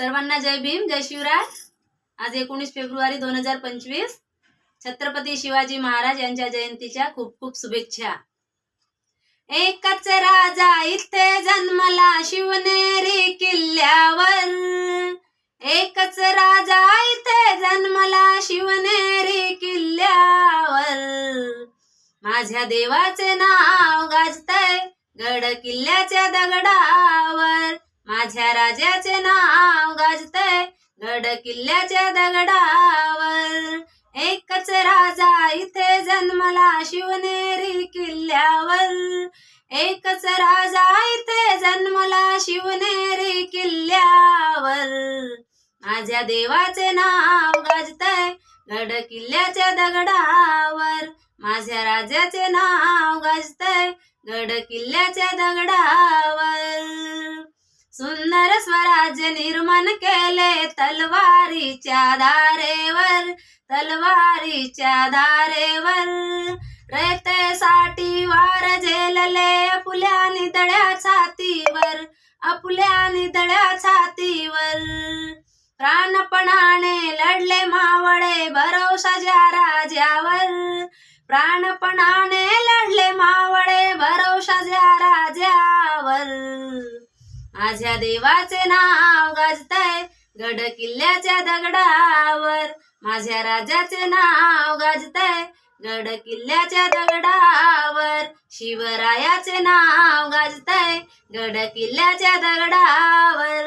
सर्वांना जय भीम, जय शिवराय। आज 19 फेब्रुवारी 2025 छत्रपती शिवाजी महाराज यांच्या जयंतीच्या खूप खूप शुभेच्छा। एकच राजा इथे जन्मला शिवनेरी किल्ल्यावर, एकच राजा इथे जन्मला शिवनेरी किल्ल्यावर। माझ्या देवाचे नाव गाजतय गड किल्ल्याच्या दगडावर, माझ्या राजाचे नाव गाजतय गड किल्ल्याच्या दगडावर। एकच राजा इथे जन्मला शिवनेरी किल्ल्यावर, एकच राजा इथे जन्मला शिवनेरी किल्ल्यावर। माझ्या देवाचे नाव गाजतय गड किल्ल्याच्या दगडावर, माझ्या राजाचे नाव गाजतय गड किल्ल्याच्या दगडावर। सुंदर स्वराज्य निर्माण केले तलवारीच्या धारेवर, तलवारीच्या धारेवर। रयतेसाठी वार झेलले आपुल्या निधड्या छातीवर, आपुल्या निधड्या छातीवर। प्राणपणाने लढले मावळे भरवशाच्या राजावर, प्राणपणाने लढले मावळे भरवशाच्या राजावर। माझ्या देवाचे नाव गाजतय गड किल्ल्याच्या दगडावर, माझ्या राजाचे नाव गाजतय गड किल्ल्याच्या दगडावर। शिवरायाचे नाव गाजतय गड किल्ल्याच्या दगडावर।